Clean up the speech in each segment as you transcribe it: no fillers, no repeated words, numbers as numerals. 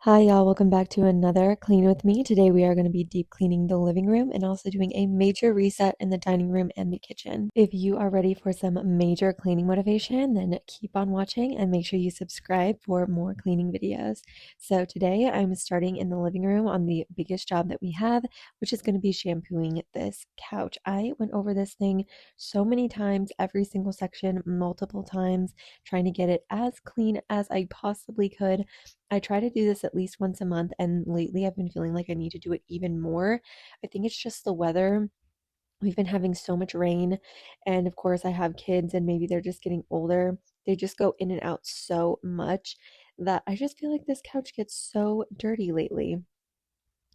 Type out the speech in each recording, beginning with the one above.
Hi, y'all. Welcome back to another Clean with Me. Today we are going to be deep cleaning the living room and also doing a major reset in the dining room and the kitchen. If you are ready for some major cleaning motivation, then keep on watching and make sure you subscribe for more cleaning videos. So today I'm starting in the living room on the biggest job that we have, which is going to be shampooing this couch. I went over this thing so many times, every single section, multiple times, trying to get it as clean as I possibly could. I try to do this at least once a month, and lately I've been feeling like I need to do it even more. I think it's just the weather. We've been having so much rain, and of course, I have kids, and maybe they're just getting older. They just go in and out so much that I just feel like this couch gets so dirty lately.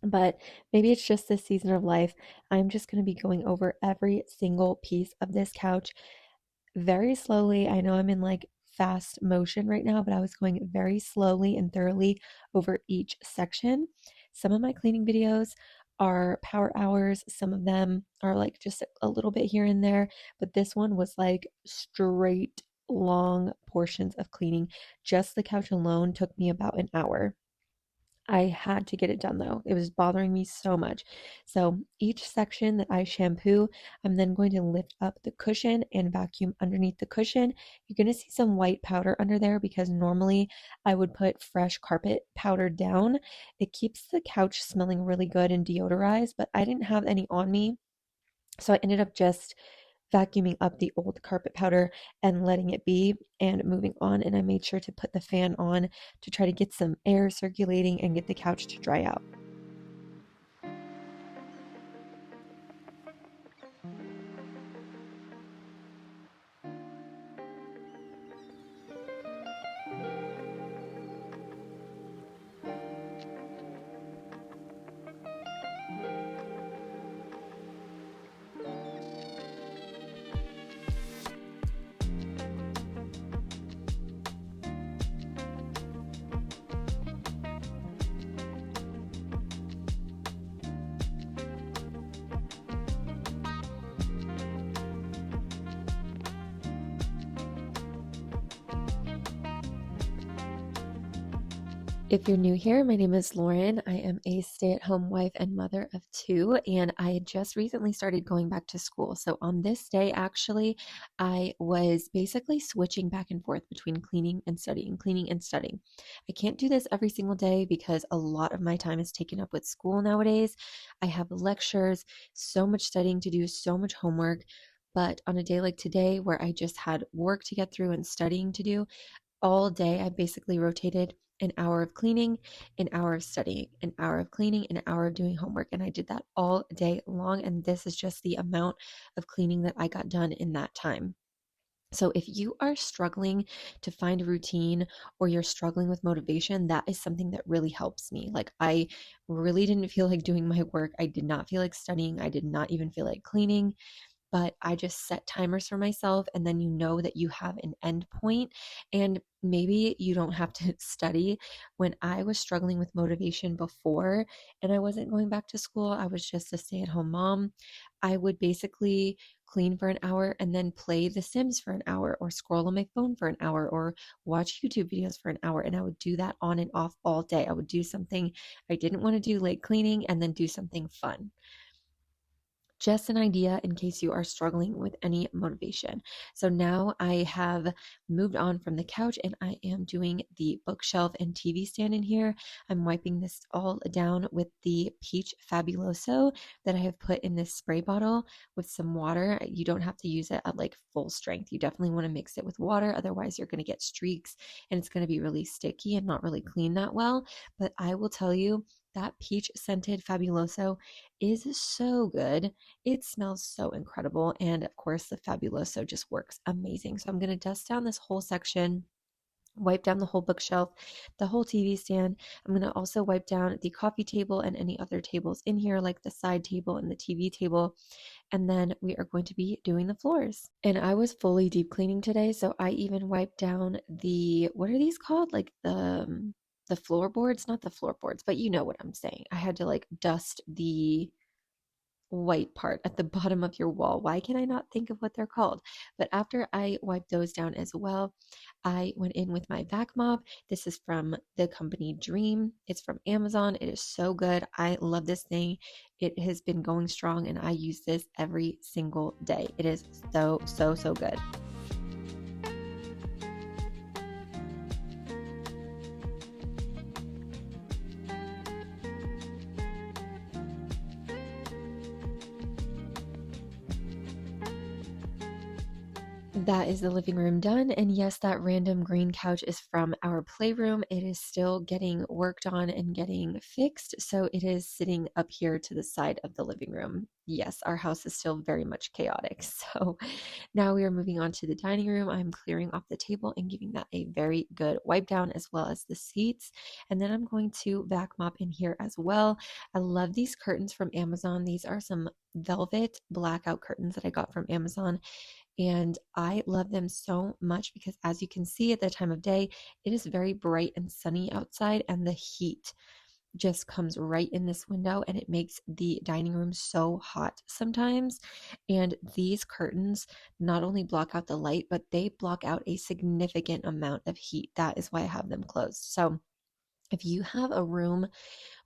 But maybe it's just this season of life. I'm just going to be going over every single piece of this couch very slowly. I know I'm in like fast motion right now, but I was going very slowly and thoroughly over each section. Some of my cleaning videos are power hours, some of them are like just a little bit here and there, but this one was like straight long portions of cleaning. Just the couch alone took me about an hour. I had to get it done though. It was bothering me so much. So each section that I shampoo, I'm then going to lift up the cushion and vacuum underneath the cushion. You're going to see some white powder under there because normally I would put fresh carpet powder down. It keeps the couch smelling really good and deodorized, but I didn't have any on me. So I ended up just vacuuming up the old carpet powder and letting it be and moving on. And I made sure to put the fan on to try to get some air circulating and get the couch to dry out. If you're new here, my name is Lauren. I am a stay-at-home wife and mother of two, and I just recently started going back to school. So on this day, actually, I was basically switching back and forth between cleaning and studying, cleaning and studying. I can't do this every single day because a lot of my time is taken up with school nowadays. I have lectures, so much studying to do, so much homework. But on a day like today, where I just had work to get through and studying to do, all day I basically rotated an hour of cleaning, an hour of studying, an hour of cleaning, an hour of doing homework. And I did that all day long. And this is just the amount of cleaning that I got done in that time. So if you are struggling to find a routine or you're struggling with motivation, that is something that really helps me. Like I really didn't feel like doing my work. I did not feel like studying. I did not even feel like cleaning, but I just set timers for myself, and then you know that you have an end point, and maybe you don't have to study. When I was struggling with motivation before and I wasn't going back to school, I was just a stay-at-home mom. I would basically clean for an hour and then play The Sims for an hour or scroll on my phone for an hour or watch YouTube videos for an hour, and I would do that on and off all day. I would do something I didn't want to do, like cleaning, and then do something fun. Just an idea in case you are struggling with any motivation. So now I have moved on from the couch and I am doing the bookshelf and TV stand in here. I'm wiping this all down with the Peach Fabuloso that I have put in this spray bottle with some water. You don't have to use it at like full strength. You definitely want to mix it with water. Otherwise, you're going to get streaks and it's going to be really sticky and not really clean that well. But I will tell you, that peach scented Fabuloso is so good. It smells so incredible. And of course, the Fabuloso just works amazing. So I'm going to dust down this whole section, wipe down the whole bookshelf, the whole TV stand. I'm going to also wipe down the coffee table and any other tables in here, like the side table and the TV table. And then we are going to be doing the floors. And I was fully deep cleaning today. So I even wiped down the, what are these called? Like the floorboards, not the floorboards, but you know what I'm saying. I had to like dust the white part at the bottom of your wall. Why can I not think of what they're called? But after I wiped those down as well, I went in with my vac mop. This is from the company Dream. It's from Amazon. It is so good. I love this thing. It has been going strong and I use this every single day. It is so, so, so good. That is the living room done. And yes, that random green couch is from our playroom. It is still getting worked on and getting fixed. So it is sitting up here to the side of the living room. Yes, our house is still very much chaotic. So now we are moving on to the dining room. I'm clearing off the table and giving that a very good wipe down as well as the seats. And then I'm going to vac mop in here as well. I love these curtains from Amazon. These are some velvet blackout curtains that I got from Amazon. And I love them so much because, as you can see at the time of day, it is very bright and sunny outside, and the heat just comes right in this window and it makes the dining room so hot sometimes. And these curtains not only block out the light, but they block out a significant amount of heat. That is why I have them closed. So if you have a room,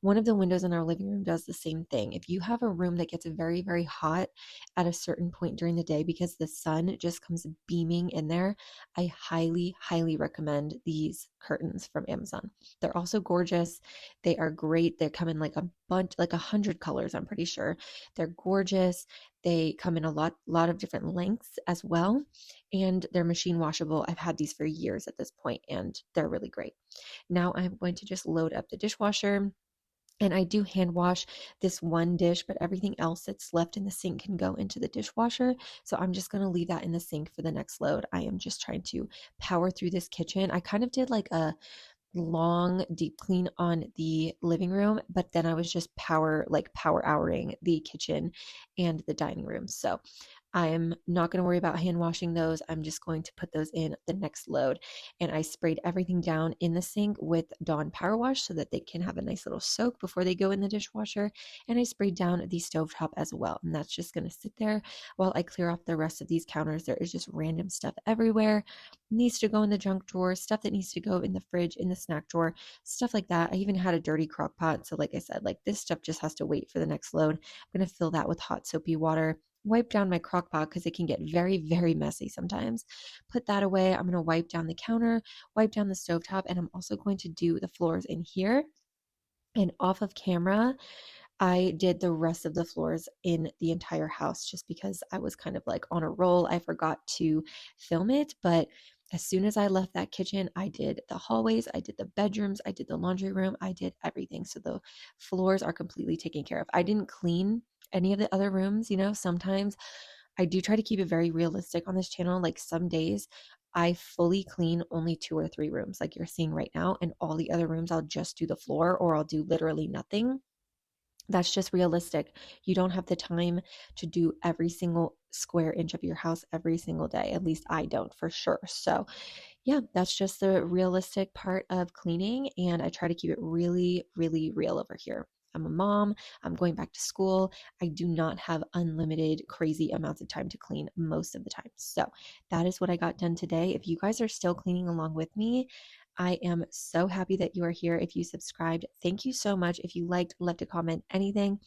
one of the windows in our living room does the same thing. If you have a room that gets very, very hot at a certain point during the day because the sun just comes beaming in there, I highly, highly recommend these curtains from Amazon. They're also gorgeous. They are great. They come in like a bunch, like 100 colors, I'm pretty sure. They're gorgeous. They come in a lot of different lengths as well. And they're machine washable. I've had these for years at this point, and they're really great. Now I'm going to just load up the dishwasher. And I do hand wash this one dish, but everything else that's left in the sink can go into the dishwasher. So I'm just going to leave that in the sink for the next load. I am just trying to power through this kitchen. I kind of did like a long deep clean on the living room, but then I was just power houring the kitchen and the dining room. So I'm not going to worry about hand washing those. I'm just going to put those in the next load. And I sprayed everything down in the sink with Dawn Power Wash so that they can have a nice little soak before they go in the dishwasher. And I sprayed down the stovetop as well. And that's just going to sit there while I clear off the rest of these counters. There is just random stuff everywhere. Needs to go in the junk drawer, stuff that needs to go in the fridge, in the snack drawer, stuff like that. I even had a dirty crock pot. So like I said, like this stuff just has to wait for the next load. I'm going to fill that with hot soapy water, wipe down my crock pot because it can get very, very messy sometimes. Put that away. I'm going to wipe down the counter, wipe down the stovetop, and I'm also going to do the floors in here. And off of camera, I did the rest of the floors in the entire house just because I was kind of like on a roll. I forgot to film it, but as soon as I left that kitchen, I did the hallways, I did the bedrooms, I did the laundry room, I did everything. So the floors are completely taken care of. I didn't clean any of the other rooms, sometimes I do try to keep it very realistic on this channel. Like some days I fully clean only 2 or 3 rooms, like you're seeing right now, and all the other rooms I'll just do the floor or I'll do literally nothing. That's just realistic. You don't have the time to do every single square inch of your house every single day. At least I don't for sure. So, yeah, that's just the realistic part of cleaning. And I try to keep it really, really real over here. I'm a mom. I'm going back to school. I do not have unlimited, crazy amounts of time to clean most of the time. So, that is what I got done today. If you guys are still cleaning along with me, I am so happy that you are here. If you subscribed, thank you so much. If you liked, left a comment, anything,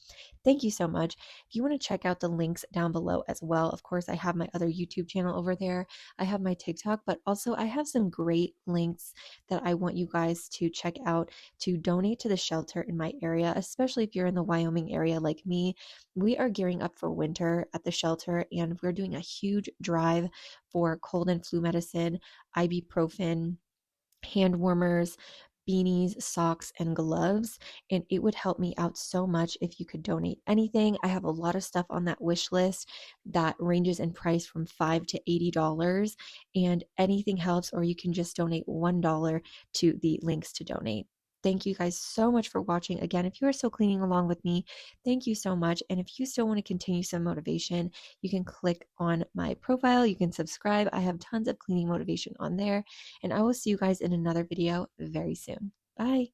thank you so much. If you want to check out the links down below as well, of course, I have my other YouTube channel over there. I have my TikTok, but also I have some great links that I want you guys to check out to donate to the shelter in my area, especially if you're in the Wyoming area like me. We are gearing up for winter at the shelter, and we're doing a huge drive for cold and flu medicine, ibuprofen, hand warmers, beanies, socks, and gloves. And it would help me out so much if you could donate anything. I have a lot of stuff on that wish list that ranges in price from $5 to $80, and anything helps, or you can just donate $1 to the links to donate. Thank you guys so much for watching. Again, if you are still cleaning along with me, thank you so much. And if you still want to continue some motivation, you can click on my profile. You can subscribe. I have tons of cleaning motivation on there. And I will see you guys in another video very soon. Bye.